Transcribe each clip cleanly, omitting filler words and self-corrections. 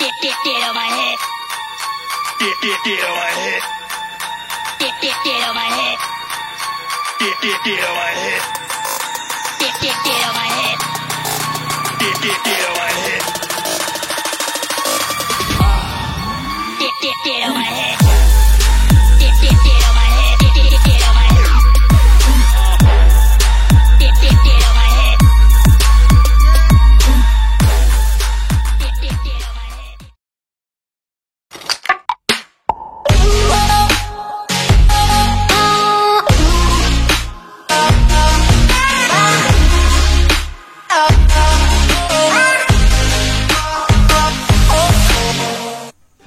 Get on my head. Get on my head. Get on my head. Get on my head. Get on my head. Get on my head. Get on my head. Get on my head. Get on my head. Get on my head.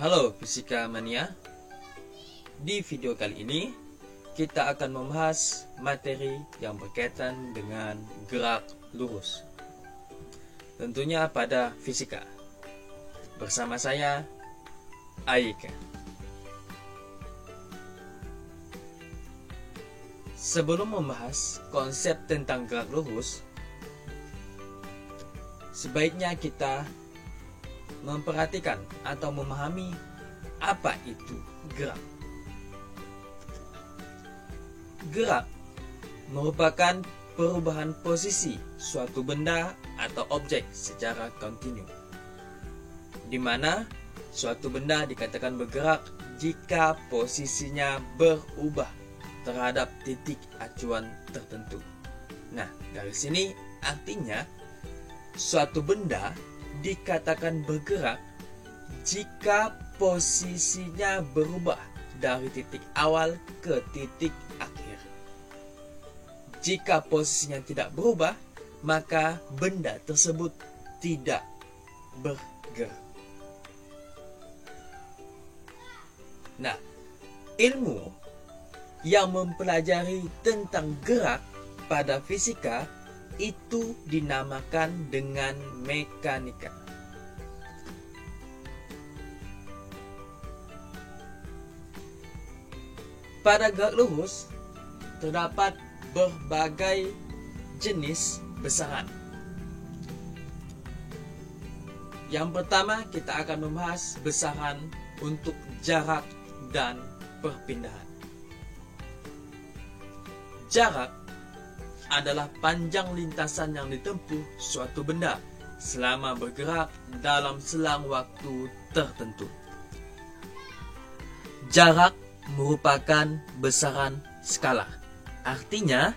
Halo Fisika Mania. Di video kali ini kita akan membahas materi yang berkaitan dengan gerak lurus, tentunya pada fisika. Bersama saya Aika. Sebelum membahas konsep tentang gerak lurus, sebaiknya kita memperhatikan atau memahami apa itu gerak. Gerak merupakan perubahan posisi suatu benda atau objek secara kontinu, di mana suatu benda dikatakan bergerak jika posisinya berubah terhadap titik acuan tertentu. Nah, dari sini artinya suatu benda dikatakan bergerak jika posisinya berubah dari titik awal ke titik akhir. Jika posisinya tidak berubah, maka benda tersebut tidak bergerak. Nah, ilmu yang mempelajari tentang gerak pada fisika itu dinamakan dengan mekanika. Pada gerak lurus terdapat berbagai jenis besaran. Yang pertama, kita akan membahas besaran untuk jarak dan perpindahan. Jarak adalah panjang lintasan yang ditempuh suatu benda selama bergerak dalam selang waktu tertentu. Jarak merupakan besaran skalar. Artinya,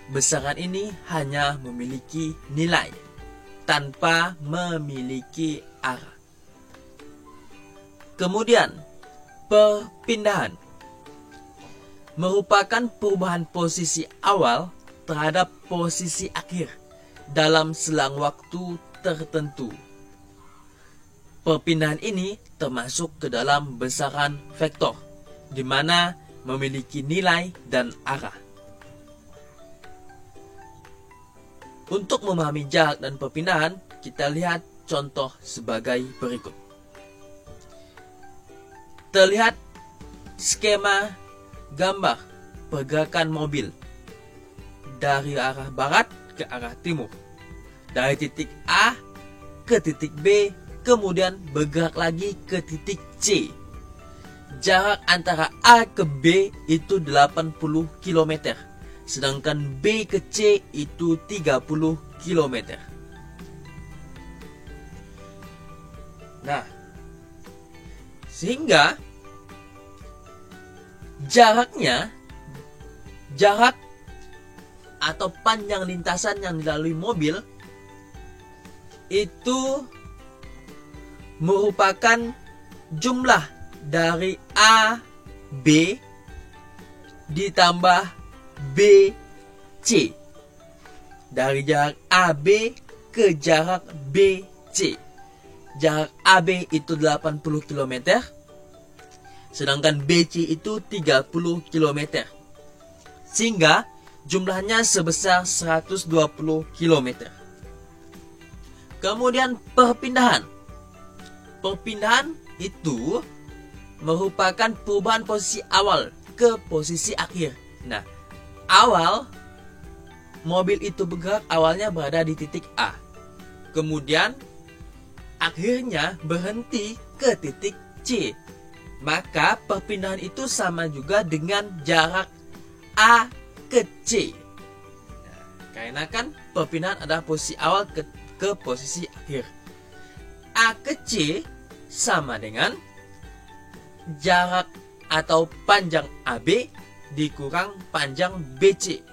besaran ini hanya memiliki nilai tanpa memiliki arah. Kemudian, perpindahan merupakan perubahan posisi awal terhadap posisi akhir dalam selang waktu tertentu. Perpindahan ini termasuk ke dalam besaran vektor, di mana memiliki nilai dan arah. Untuk memahami jarak dan perpindahan, kita lihat contoh sebagai berikut. Terlihat skema gambar pergerakan mobil dari arah barat ke arah timur, dari titik A ke titik B, kemudian bergerak lagi ke titik C. Jarak antara A ke B itu 80 km, sedangkan B ke C itu 30 km. Nah, sehingga jarak atau panjang lintasan yang dilalui mobil itu merupakan jumlah dari A, B ditambah B, C. Dari jarak AB ke jarak B, C. Jarak AB itu 80 km, sedangkan BC itu 30 km. Sehingga jumlahnya sebesar 120 km. Kemudian perpindahan. Perpindahan itu merupakan perubahan posisi awal ke posisi akhir. Nah, awal mobil itu bergerak awalnya berada di titik A. Kemudian akhirnya berhenti ke titik C. Maka perpindahan itu sama juga dengan jarak A ke C. Nah, karena kan perpindahan adalah posisi awal ke posisi akhir. A ke C sama dengan jarak atau panjang AB dikurang panjang BC.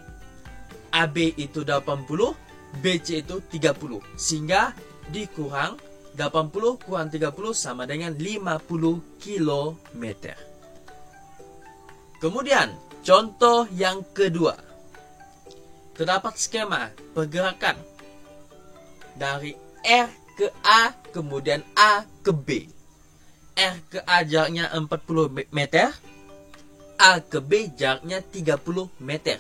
AB itu 80, BC itu 30. Sehingga dikurang 80 kurang 30 sama dengan 50 km. Kemudian, contoh yang kedua. Terdapat skema pergerakan dari R ke A, kemudian A ke B. R ke A jaraknya 40 meter, A ke B jaraknya 30 meter.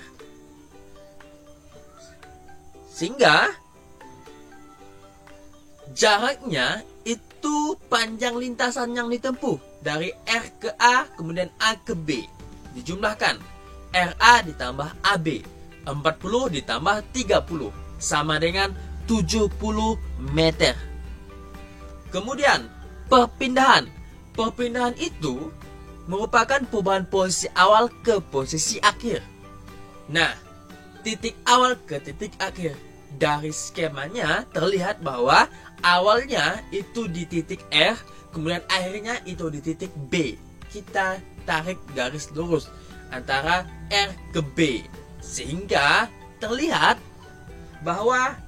Sehingga jaraknya itu panjang lintasan yang ditempuh dari R ke A kemudian A ke B. Dijumlahkan RA ditambah AB, 40 ditambah 30 sama dengan 70 meter. Kemudian perpindahan. Perpindahan itu merupakan perubahan posisi awal ke posisi akhir. Nah, titik awal ke titik akhir. Dari skemanya terlihat bahwa awalnya itu di titik R, kemudian akhirnya itu di titik B. Kita tarik garis lurus antara R ke B, sehingga terlihat bahwa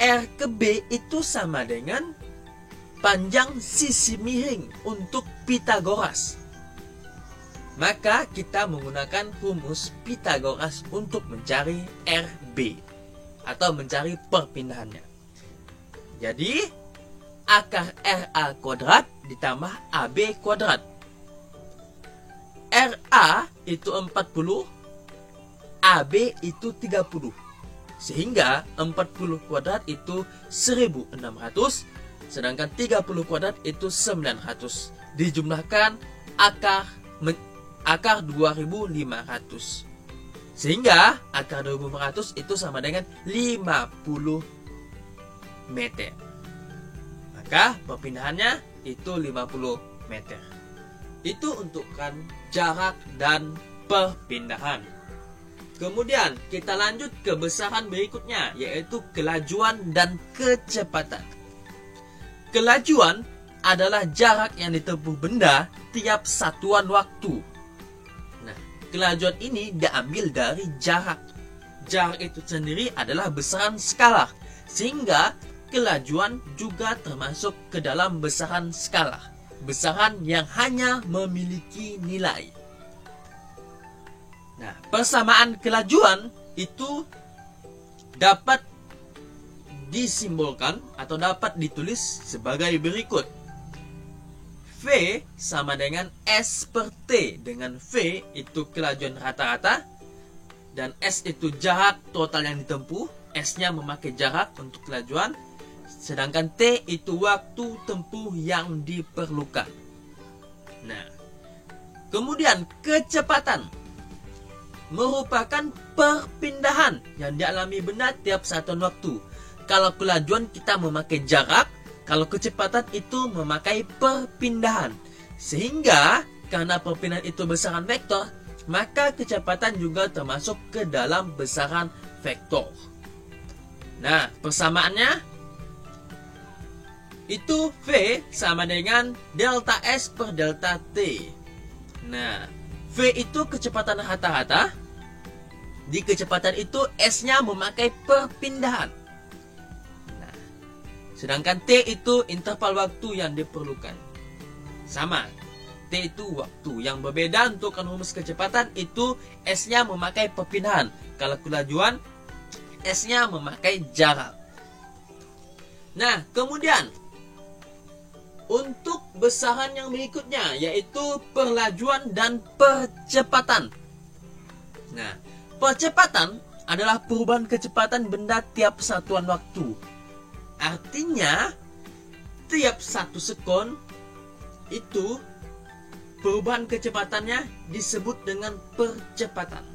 R ke B itu sama dengan panjang sisi miring untuk Pythagoras. Maka kita menggunakan rumus Pythagoras untuk mencari RB atau mencari perpindahannya. Jadi akar RA kuadrat ditambah AB kuadrat. RA itu 40, AB itu 30. Sehingga 40 kuadrat itu 1600, sedangkan 30 kuadrat itu 900. Dijumlahkan akar 2500. Sehingga akar 2500 itu sama dengan 50 meter. Maka perpindahannya itu 50 meter. Itu untukkan jarak dan perpindahan. Kemudian kita lanjut ke besaran berikutnya, yaitu kelajuan dan kecepatan. Kelajuan adalah jarak yang ditempuh benda tiap satuan waktu. Nah, kelajuan ini diambil dari jarak. Jarak itu sendiri adalah besaran skalar, sehingga kelajuan juga termasuk ke dalam besaran skalar. Besaran yang hanya memiliki nilai. Nah, persamaan kelajuan itu dapat disimbolkan atau dapat ditulis sebagai berikut. V sama dengan S per T, dengan V itu kelajuan rata-rata dan S itu jarak total yang ditempuh. S-nya memakai jarak untuk kelajuan, sedangkan T itu waktu tempuh yang diperlukan. Nah, kemudian kecepatan merupakan perpindahan yang dialami benda tiap satuan waktu. Kalau kelajuan kita memakai jarak, kalau kecepatan itu memakai perpindahan. Sehingga karena perpindahan itu besaran vektor, maka kecepatan juga termasuk ke dalam besaran vektor. Nah, persamaannya itu V sama dengan delta S per delta T. Nah, V itu kecepatan rata-rata. Di kecepatan itu S-nya memakai perpindahan. Nah, sedangkan T itu interval waktu yang diperlukan. Sama, T itu waktu. Yang berbeda untuk rumus kecepatan itu S-nya memakai perpindahan. Kalau kelajuan, S-nya memakai jarak. Nah, kemudian untuk besaran yang berikutnya, yaitu perlajuan dan percepatan. Nah, percepatan adalah perubahan kecepatan benda tiap satuan waktu. Artinya, tiap 1 sekon itu perubahan kecepatannya disebut dengan percepatan.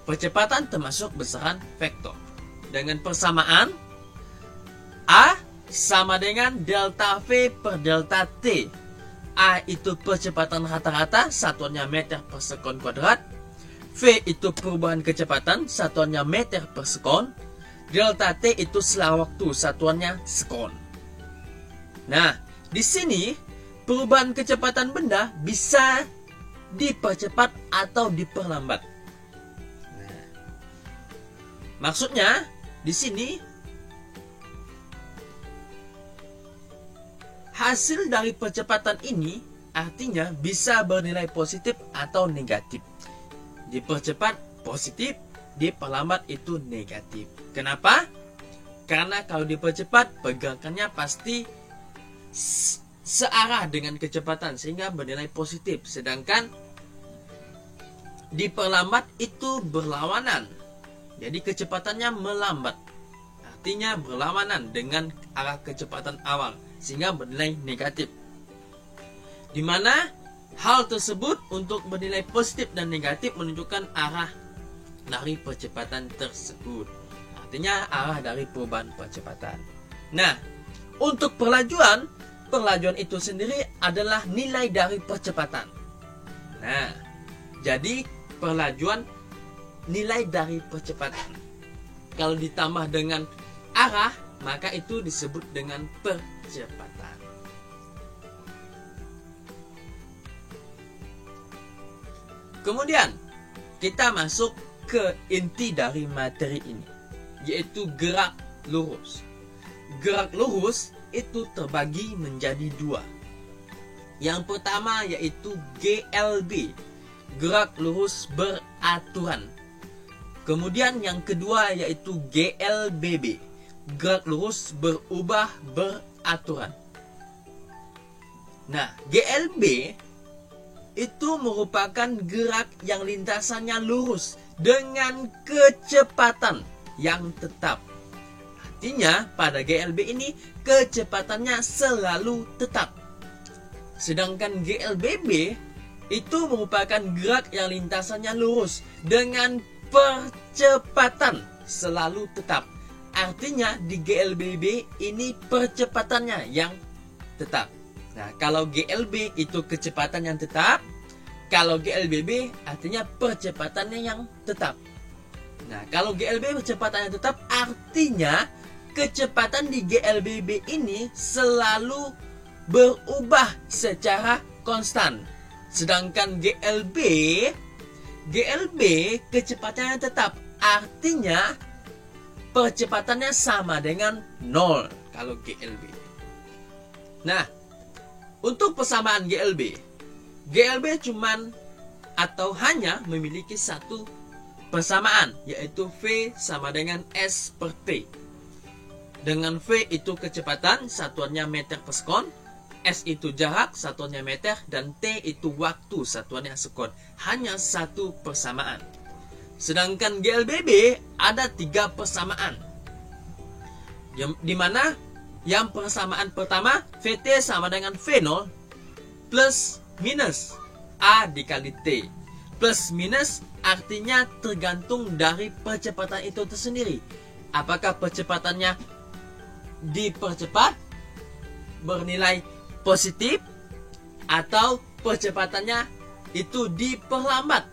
Percepatan termasuk besaran vektor. Dengan persamaan, sama dengan delta V per delta T. A itu percepatan rata-rata, satuannya meter per sekon kuadrat. V itu perubahan kecepatan, satuannya meter per sekon. Delta T itu selang waktu, satuannya sekon. Nah, di sini perubahan kecepatan benda bisa dipercepat atau diperlambat. Nah, maksudnya di sini hasil dari percepatan ini artinya bisa bernilai positif atau negatif. Dipercepat positif, diperlambat itu negatif. Kenapa? Karena kalau dipercepat pergerakannya pasti searah dengan kecepatan sehingga bernilai positif. Sedangkan diperlambat itu berlawanan. Jadi kecepatannya melambat. Artinya berlawanan dengan arah kecepatan awal sehingga bernilai negatif. Di mana hal tersebut untuk bernilai positif dan negatif menunjukkan arah dari percepatan tersebut. Artinya arah dari perubahan percepatan. Nah, untuk perlajuan itu sendiri adalah nilai dari percepatan. Nah, jadi perlajuan nilai dari percepatan. Kalau ditambah dengan arah, maka itu disebut dengan percepatan. Kemudian kita masuk ke inti dari materi ini, yaitu gerak lurus. Gerak lurus itu terbagi menjadi dua. Yang pertama yaitu GLB, gerak lurus beraturan. Kemudian yang kedua yaitu GLBB, gerak lurus berubah beraturan. Nah, GLB itu merupakan gerak yang lintasannya lurus dengan kecepatan yang tetap. Artinya pada GLB ini kecepatannya selalu tetap. Sedangkan GLBB itu merupakan gerak yang lintasannya lurus dengan percepatan selalu tetap. Artinya di GLBB ini percepatannya yang tetap. Nah, kalau GLB itu kecepatan yang tetap, kalau GLBB artinya percepatannya yang tetap. Nah, kalau GLB kecepatan yang tetap artinya kecepatan di GLBB ini selalu berubah secara konstan. Sedangkan GLB kecepatannya tetap, artinya percepatannya sama dengan 0 kalau GLB. Nah, untuk persamaan GLB cuman atau hanya memiliki satu persamaan, yaitu V sama dengan S per T. Dengan V itu kecepatan, satuannya meter per sekon, S itu jarak, satuannya meter, dan T itu waktu, satuannya sekon. Hanya satu persamaan. Sedangkan GLBB ada 3 persamaan. Di mana yang persamaan pertama, VT sama dengan V0 plus minus A dikali T. Plus minus artinya tergantung dari percepatan itu tersendiri. Apakah percepatannya dipercepat bernilai positif atau percepatannya itu diperlambat,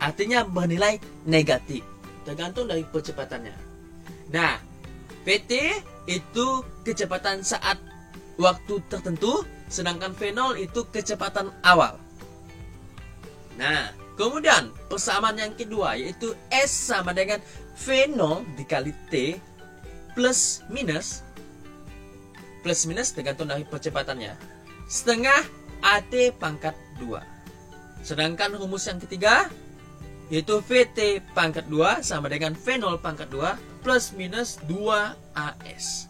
artinya bernilai negatif, tergantung dari percepatannya. Nah, PT itu kecepatan saat waktu tertentu, sedangkan V0 itu kecepatan awal. Nah, kemudian persamaan yang kedua yaitu S sama dengan V0 dikali T plus minus tergantung dari percepatannya, setengah AT pangkat 2. Sedangkan rumus yang ketiga yaitu VT pangkat 2 sama dengan V0 pangkat 2 plus minus 2AS.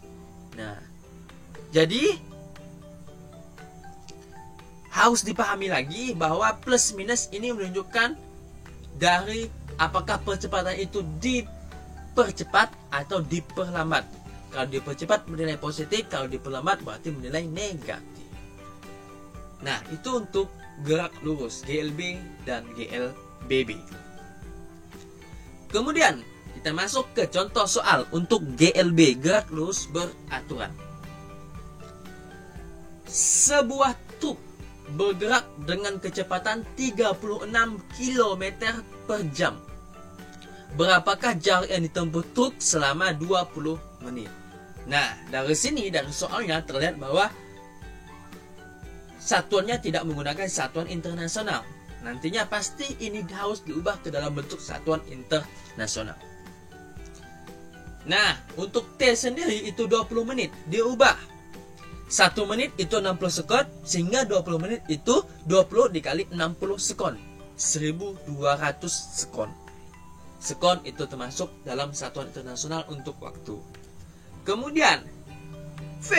Nah, jadi harus dipahami lagi bahwa plus minus ini menunjukkan dari apakah percepatan itu dipercepat atau diperlambat. Kalau dipercepat menilai positif, kalau diperlambat berarti menilai negatif. Nah, itu untuk gerak lurus GLB dan GLBB. Kemudian kita masuk ke contoh soal untuk GLB, gerak lurus beraturan. sebuah truk bergerak dengan kecepatan 36 km per jam. Berapakah jarak yang ditempuh truk selama 20 menit? Nah, dari sini, dari soalnya terlihat bahwa satuannya tidak menggunakan satuan internasional. Nantinya pasti ini harus diubah ke dalam bentuk satuan internasional. Nah, untuk T sendiri itu 20 menit diubah. 1 menit itu 60 sekon, sehingga 20 menit itu 20 dikali 60 sekon. 1200 sekon. Sekon itu termasuk dalam satuan internasional untuk waktu. Kemudian, V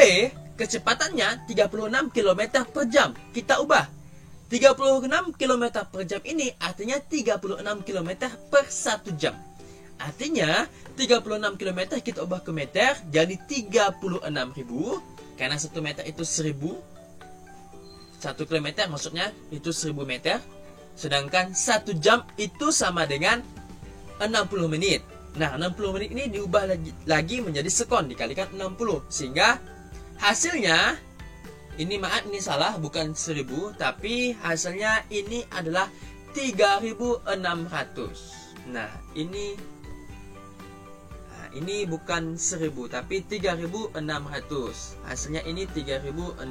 kecepatannya 36 km per jam. Kita ubah. 36 km per jam ini artinya 36 km per 1 jam. Artinya 36 km kita ubah ke meter jadi 36.000. Karena 1 meter itu 1000. 1 km maksudnya itu 1000 meter. Sedangkan 1 jam itu sama dengan 60 menit. Nah, 60 menit ini diubah lagi menjadi sekon dikalikan 60. Sehingga hasilnya, ini maaf ini salah, bukan 1000. Tapi hasilnya ini adalah 3600. Nah, ini bukan 1000 tapi 3600. Hasilnya ini 3600.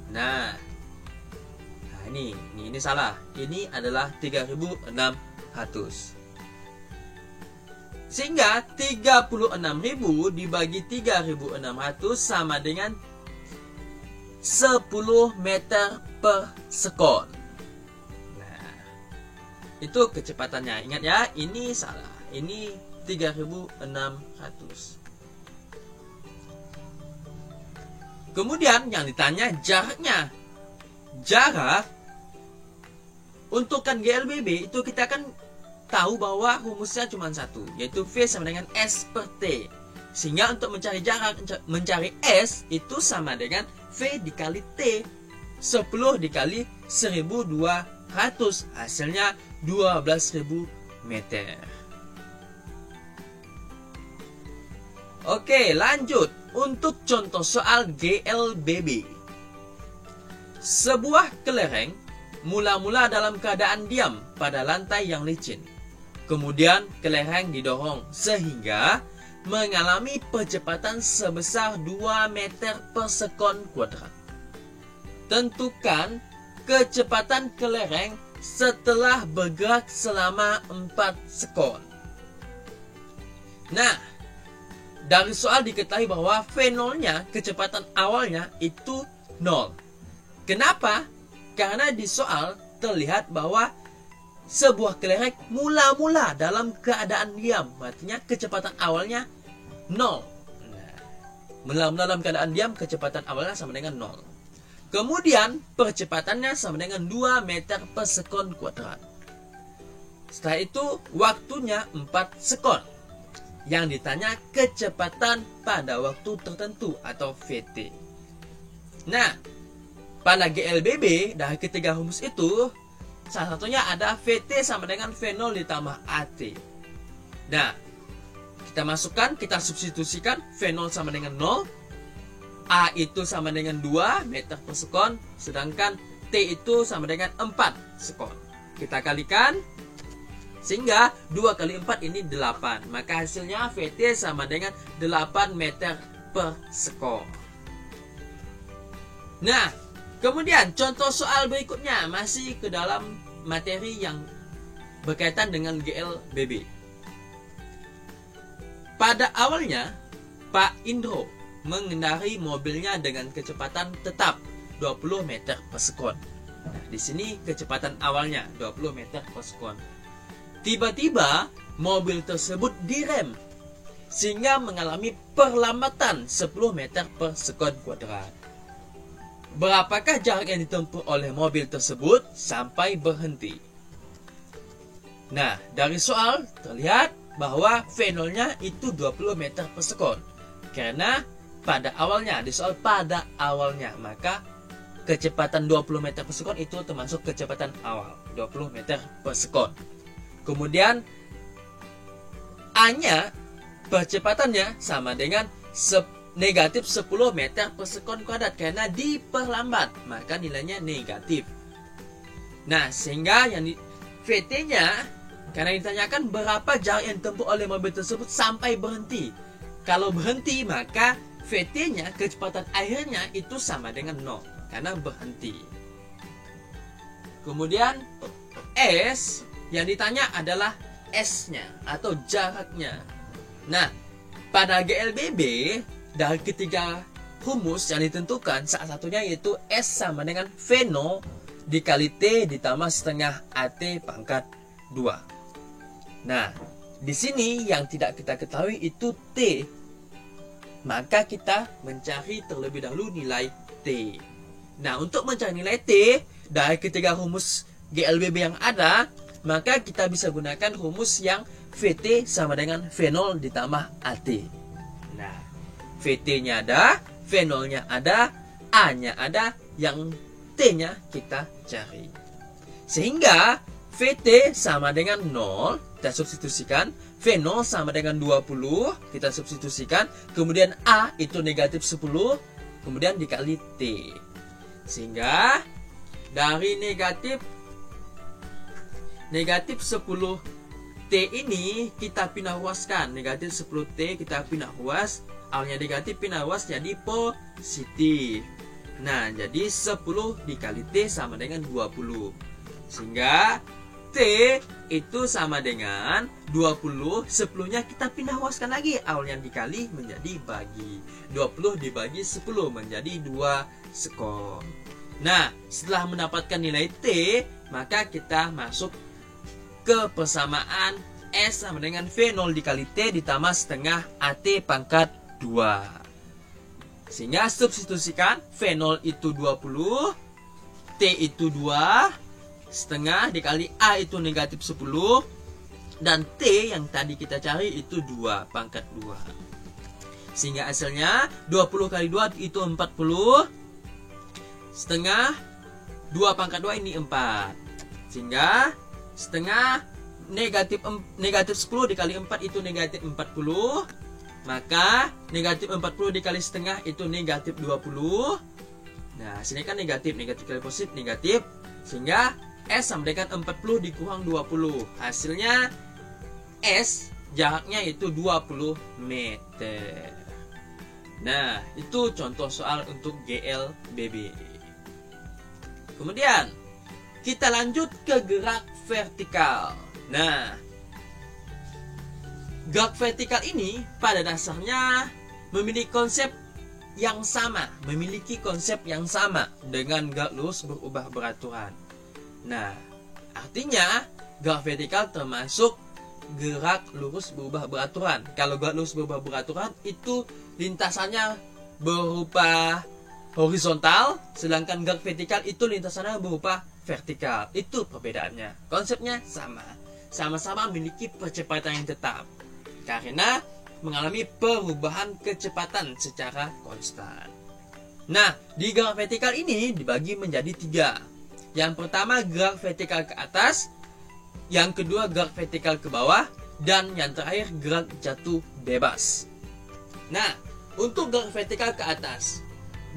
Nah, ini salah. Ini adalah 3600. Sehingga 36.000 dibagi 3.600 sama dengan 10 meter per sekon. Nah, itu kecepatannya. Ingat ya, ini salah. Ini 3.600. Kemudian yang ditanya jaraknya. Jarak untuk kan GLBB itu kita kan tahu bahwa rumusnya cuma satu, yaitu V sama dengan S per T. Sehingga untuk mencari jarak, mencari S itu sama dengan V dikali T. 10 dikali 1200. Hasilnya 12.000 meter. Oke, lanjut. Untuk contoh soal GLBB. Sebuah kelereng mula-mula dalam keadaan diam pada lantai yang licin. Kemudian kelereng didorong sehingga mengalami percepatan sebesar 2 meter per sekon kuadrat. Tentukan kecepatan kelereng setelah bergerak selama 4 sekon. Nah, dari soal diketahui bahwa V0-nya, kecepatan awalnya itu 0. Kenapa? Karena di soal terlihat bahwa sebuah kelereng mula-mula dalam keadaan diam. Artinya kecepatan awalnya 0. Mula-mula dalam keadaan diam, kecepatan awalnya sama dengan 0. Kemudian percepatannya sama dengan 2 meter per sekon kuadrat. Setelah itu waktunya 4 sekon. Yang ditanya kecepatan pada waktu tertentu atau VT. Nah, pada GLBB dari ketiga rumus itu, salah satunya ada VT sama dengan V0 ditambah AT. Nah, kita masukkan, kita substitusikan V0 sama dengan 0, A itu sama dengan 2 meter per sekon, sedangkan T itu sama dengan 4 sekon. Kita kalikan, sehingga 2 kali 4 ini 8. Maka hasilnya VT sama dengan 8 meter per sekon. Nah, kemudian contoh soal berikutnya masih ke dalam materi yang berkaitan dengan GLBB. Pada awalnya, Pak Indro mengendarai mobilnya dengan kecepatan tetap 20 meter per sekon. Nah, di sini kecepatan awalnya 20 meter per sekon. Tiba-tiba mobil tersebut direm sehingga mengalami perlambatan 10 meter per sekon kuadrat. Berapakah jarak yang ditempuh oleh mobil tersebut sampai berhenti? Nah, dari soal terlihat bahwa V0-nya itu 20 meter per sekon. Karena pada awalnya, di soal pada awalnya, maka kecepatan 20 meter per sekon itu termasuk kecepatan awal, 20 meter per sekon. Kemudian A-nya percepatannya sama dengan 6 negatif 10 meter per sekon kuadrat karena diperlambat, maka nilainya negatif. Nah, sehingga yang VT-nya, karena ditanyakan berapa jarak yang ditempuh oleh mobil tersebut sampai berhenti. Kalau berhenti, maka VT-nya, kecepatan akhirnya itu sama dengan 0 karena berhenti. Kemudian S yang ditanya adalah S-nya atau jaraknya. Nah, pada GLBB dari ketiga rumus yang ditentukan, salah satunya yaitu S sama dengan V0 dikali T ditambah setengah AT pangkat 2. Nah, di sini yang tidak kita ketahui itu T. Maka kita mencari terlebih dahulu nilai T. Nah, untuk mencari nilai T dari ketiga rumus GLBB yang ada, maka kita bisa gunakan rumus yang VT sama dengan V0 ditambah AT. Nah, VT-nya ada, V0-nya ada, A-nya ada, yang T-nya kita cari. Sehingga VT sama dengan 0, kita substitusikan. V0 sama dengan 20, kita substitusikan. Kemudian A itu negatif 10, kemudian dikali T. Sehingga dari negatif 10 T ini kita pindah ruaskan. Negatif 10 T kita pindah ruas. Awalnya negatif pindah ruas jadi positif. Nah, jadi 10 dikali T sama dengan 20. Sehingga T itu sama dengan 20. 10-nya kita pindah ruaskan lagi. Awalnya dikali menjadi bagi. 20 dibagi 10 menjadi 2 sekon. Nah, setelah mendapatkan nilai T, maka kita masuk ke persamaan S sama dengan V0 dikali T ditambah setengah AT pangkat 2. Sehingga substitusikan V0 itu 20, T itu 2, setengah dikali A itu negatif 10, dan T yang tadi kita cari itu 2 pangkat 2. Sehingga hasilnya 20 kali 2 itu 40, setengah 2 pangkat 2 ini 4. Sehingga setengah negatif 10 dikali 4 itu negatif 40. Maka negatif 40 dikali setengah itu negatif 20. Nah, sini kan negatif kali positif negatif. Sehingga S sama dengan 40 dikurang 20. Hasilnya S jaraknya itu 20 meter. Nah, itu contoh soal untuk GLBB. Kemudian kita lanjut ke gerak vertikal. Nah, gerak vertikal ini pada dasarnya memiliki konsep yang sama dengan gerak lurus berubah beraturan. Nah, artinya gerak vertikal termasuk gerak lurus berubah beraturan. Kalau gerak lurus berubah beraturan itu lintasannya berupa horizontal, sedangkan gerak vertikal itu lintasannya berupa vertikal. Itu perbedaannya. Konsepnya sama. Sama-sama memiliki percepatan yang tetap karena mengalami perubahan kecepatan secara konstan. Nah, di gerak vertikal ini dibagi menjadi 3. Yang pertama gerak vertikal ke atas, yang kedua gerak vertikal ke bawah, dan yang terakhir gerak jatuh bebas. Nah, untuk gerak vertikal ke atas,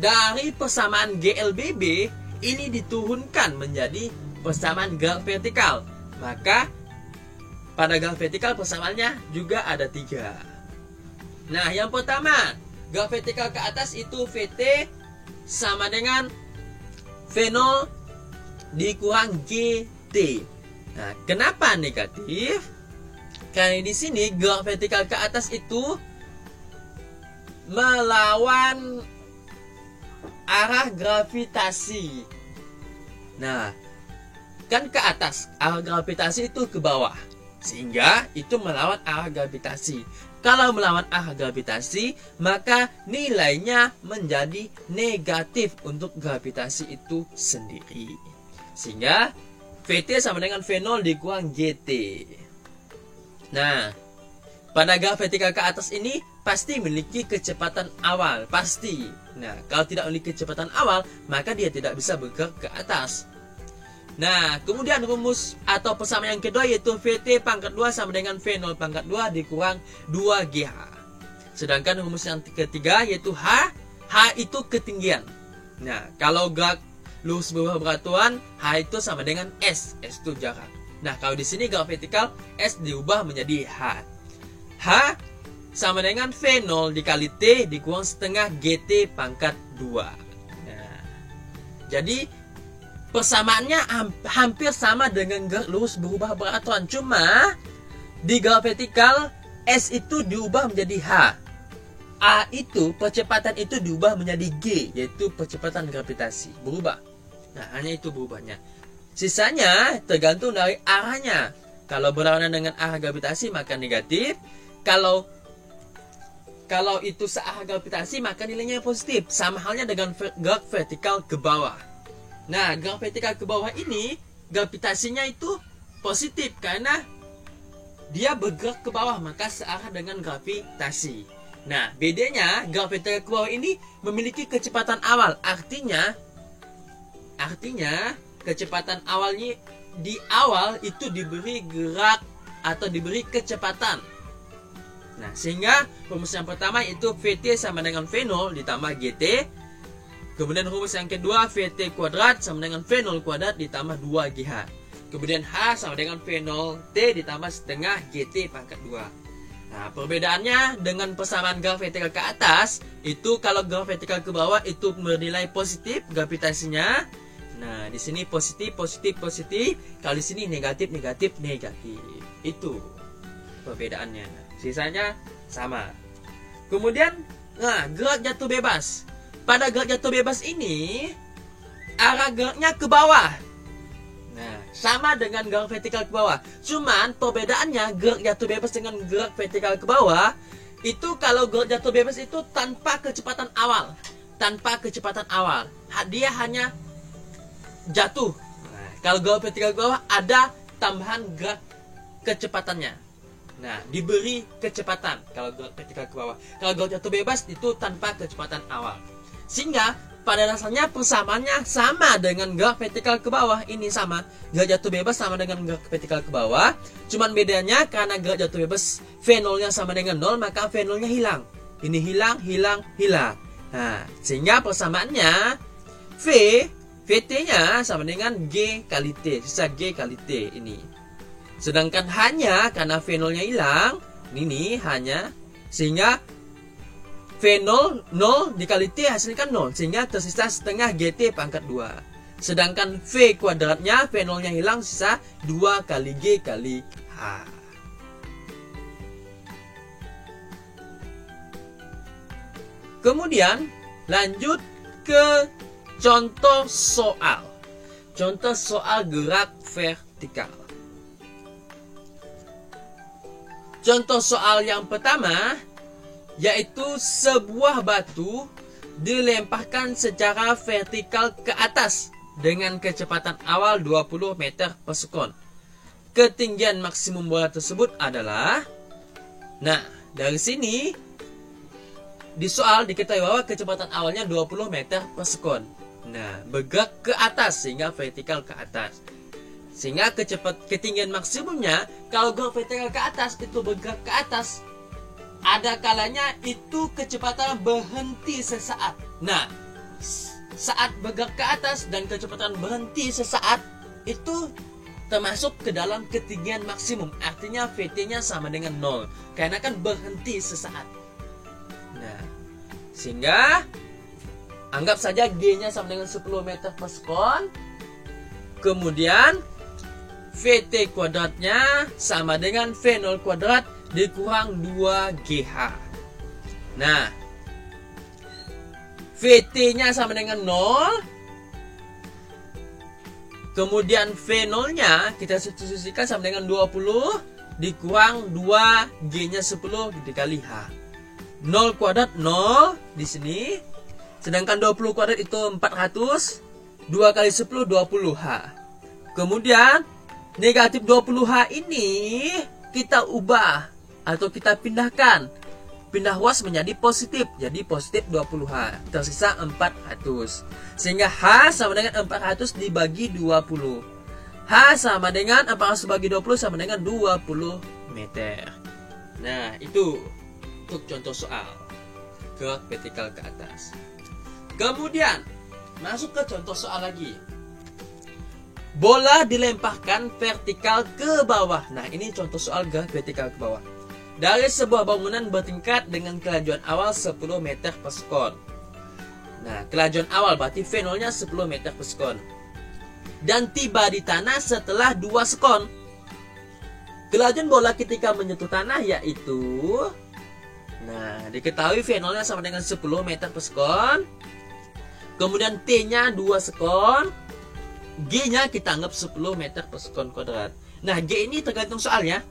dari persamaan GLBB ini diturunkan menjadi persamaan gerak vertikal. Maka pada gerak vertikal persamaannya juga ada 3. Nah, yang pertama gerak vertikal ke atas itu VT sama dengan V0 dikurang GT. Nah, kenapa negatif? Karena di sini gerak vertikal ke atas itu melawan arah gravitasi. Nah, kan ke atas, arah gravitasi itu ke bawah. Sehingga itu melawan arah gravitasi. Kalau melawan arah gravitasi, maka nilainya menjadi negatif untuk gravitasi itu sendiri. Sehingga VT sama dengan V0 dikurang GT. Nah, pada gerak vertikal ke atas ini pasti memiliki kecepatan awal, pasti. Nah, kalau tidak memiliki kecepatan awal, maka dia tidak bisa bergerak ke atas. Nah, kemudian rumus atau persamaan yang kedua yaitu VT pangkat 2 sama dengan V0 pangkat 2 dikurang 2GH. Sedangkan rumus yang ketiga yaitu H. H itu ketinggian. Nah, kalau gerak lurus berubah beratuan, H itu sama dengan S. S itu jarak. Nah, kalau di sini gerak vertikal, S diubah menjadi H. H sama dengan V0 dikali T dikurang setengah GT pangkat 2. Nah, jadi persamaannya hampir sama dengan gerak lurus berubah beratuan. Cuma di gerak vertikal, S itu diubah menjadi H. A itu, percepatan itu diubah menjadi G, yaitu percepatan gravitasi. Berubah. Nah, hanya itu berubahnya. Sisanya tergantung dari arahnya. Kalau berlawanan dengan arah gravitasi, maka negatif. Kalau itu searah gravitasi, maka nilainya positif. Sama halnya dengan gerak vertikal ke bawah. Nah, gerak vertikal ke bawah ini, gravitasinya itu positif. Karena dia bergerak ke bawah, maka searah dengan gravitasi. Nah, bedanya gerak vertikal ke bawah ini memiliki kecepatan awal. Artinya kecepatan awalnya di awal itu diberi gerak atau diberi kecepatan. Nah, sehingga rumus yang pertama itu VT sama dengan V0 ditambah GT. Kemudian rumus yang kedua VT kuadrat sama dengan V0 kuadrat ditambah 2GH. Kemudian H sama dengan V0T ditambah setengah GT pangkat 2. Nah, perbedaannya dengan persamaan gerak vertikal ke atas, itu kalau gerak vertikal ke bawah itu bernilai positif gravitasinya. Nah, di sini positif, positif, positif. Kalau di sini negatif, negatif, negatif. Itu perbedaannya. Sisanya sama. Kemudian, nah, gerak jatuh bebas. Pada gerak jatuh bebas ini, arah geraknya ke bawah. Nah, sama dengan gerak vertikal ke bawah. Cuman perbedaannya gerak jatuh bebas dengan gerak vertikal ke bawah itu kalau gerak jatuh bebas itu tanpa kecepatan awal. Tanpa kecepatan awal. Dia hanya jatuh. Nah, kalau gerak vertikal ke bawah ada tambahan gerak kecepatannya. Nah, diberi kecepatan kalau gerak vertikal ke bawah. Kalau gerak jatuh bebas itu tanpa kecepatan awal. Sehingga pada dasarnya persamaannya sama dengan gerak vertikal ke bawah. Ini sama, gerak jatuh bebas sama dengan gerak vertikal ke bawah. Cuman bedanya karena gerak jatuh bebas V0-nya sama dengan 0, maka V0-nya hilang. Ini hilang, hilang, hilang. Nah, sehingga persamaannya VT-nya sama dengan G kali T. Sisa G kali T ini. Sedangkan hanya karena V0-nya hilang, ini hanya, sehingga V0, 0 dikali T hasilkan 0. Sehingga tersisa setengah GT pangkat 2. Sedangkan V kuadratnya, V0-nya hilang, sisa 2 kali G kali H. Kemudian, lanjut ke contoh soal. Contoh soal gerak vertikal. Contoh soal yang pertama, yaitu sebuah batu dilemparkan secara vertikal ke atas dengan kecepatan awal 20 meter per sekon. Ketinggian maksimum bola tersebut adalah, nah, dari sini di soal diketahui bahwa kecepatan awalnya 20 meter per sekon. Nah, bergerak ke atas sehingga vertikal ke atas. Sehingga ketinggian maksimumnya kalau gerak vertikal ke atas itu bergerak ke atas, ada kalanya itu kecepatan berhenti sesaat. Nah, saat bergerak ke atas dan kecepatan berhenti sesaat itu termasuk ke dalam ketinggian maksimum. Artinya VT-nya sama dengan 0. Karena kan berhenti sesaat. Nah, sehingga anggap saja G-nya sama dengan 10 meter per sekon. Kemudian VT kuadratnya sama dengan V0 kuadrat dikurang 2GH. Nah, VT-nya sama dengan 0. Kemudian V0-nya kita substitusikan sama dengan 20 dikurang 2G-nya 10 dikali H. 0 kuadrat 0 di sini. Sedangkan 20 kuadrat itu 400. 2 kali 10 20H. Kemudian negatif 20H ini kita ubah atau kita pindahkan. Pindah was menjadi positif. Jadi positif 20H. Tersisa 400. Sehingga H sama dengan 400 dibagi 20. H sama dengan 400 dibagi 20 sama dengan 20 meter. Nah, itu untuk contoh soal gerak vertikal ke atas. Kemudian masuk ke contoh soal lagi. Bola dilemparkan vertikal ke bawah. Nah, ini contoh soal gerak vertikal ke bawah. Dari sebuah bangunan bertingkat dengan kelajuan awal 10 meter per sekon. Nah, kelajuan awal berarti V0-nya 10 meter per sekon. Dan tiba di tanah setelah 2 sekon. Kelajuan bola ketika menyentuh tanah yaitu, nah, diketahui V0-nya sama dengan 10 meter per sekon. Kemudian T-nya 2 sekon. G-nya kita anggap 10 meter per sekon kuadrat. Nah, G ini tergantung soalnya.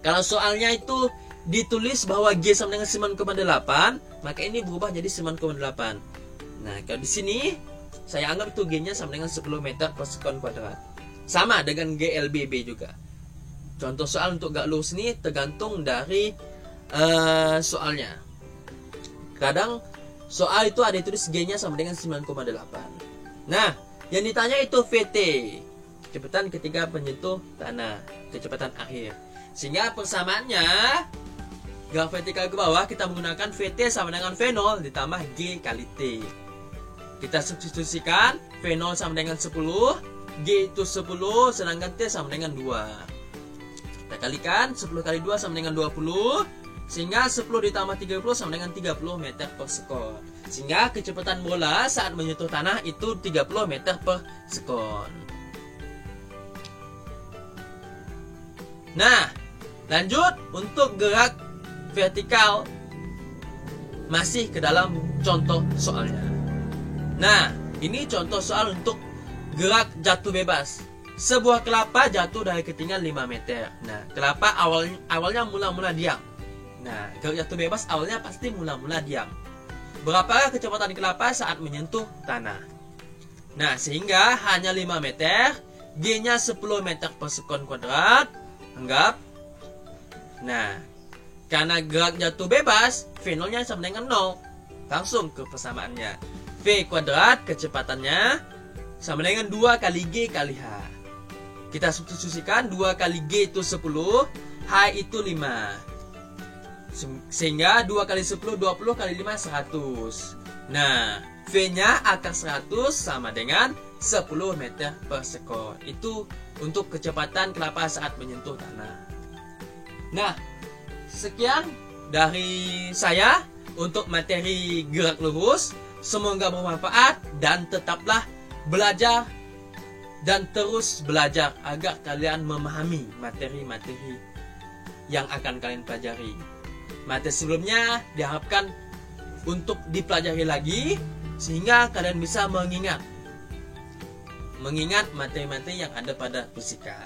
Kalau soalnya itu ditulis bahwa G sama dengan 9,8, maka ini berubah jadi 9,8. Nah, kalau di sini saya anggap itu G-nya sama dengan 10 meter per sekon kuadrat. Sama dengan GLBB juga. Contoh soal untuk gak lurus ini tergantung dari soalnya. Kadang soal itu ada tulis G-nya sama dengan 9,8. Nah, yang ditanya itu VT, kecepatan ketika menyentuh tanah, kecepatan akhir. Sehingga persamaannya gerak vertikal ke bawah kita menggunakan VT sama dengan V0 ditambah G kali T. Kita substitusikan V0 sama dengan 10, G itu 10, sedangkan T sama dengan 2. Kita kalikan 10 kali 2 sama dengan 20, sehingga 10 ditambah 30 sama dengan 30 meter per sekon. Sehingga kecepatan bola saat menyentuh tanah itu 30 meter per sekon. Nah, lanjut untuk gerak vertikal masih ke dalam contoh soalnya. Nah, ini contoh soal untuk gerak jatuh bebas. Sebuah kelapa jatuh dari ketinggian 5 meter. Nah, kelapa awalnya mula-mula diam. Nah, gerak jatuh bebas awalnya pasti mula-mula diam. Berapa kecepatan kelapa saat menyentuh tanah? Nah, sehingga hanya 5 meter, G-nya 10 meter per sekon kuadrat. Anggap. Nah, karena gerak jatuh bebas, V0-nya sama dengan 0. Langsung ke persamaannya. V kuadrat kecepatannya sama dengan 2 kali G kali H. Kita substitusikan 2 kali G itu 10, H itu 5. Sehingga 2 kali 10, 20 kali 5, 100. Nah, V-nya akar 100 sama dengan 10 meter per sekon. Itu untuk kecepatan kelapa saat menyentuh tanah. Nah, sekian dari saya untuk materi gerak lurus. Semoga bermanfaat dan tetaplah belajar dan terus belajar agar kalian memahami materi-materi yang akan kalian pelajari. Materi sebelumnya diharapkan untuk dipelajari lagi sehingga kalian bisa mengingat materi-materi yang ada pada fisika.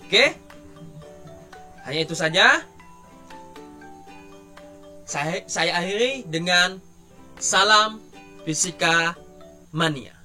Oke? Hanya itu saja. Saya akhiri dengan salam fisika mania.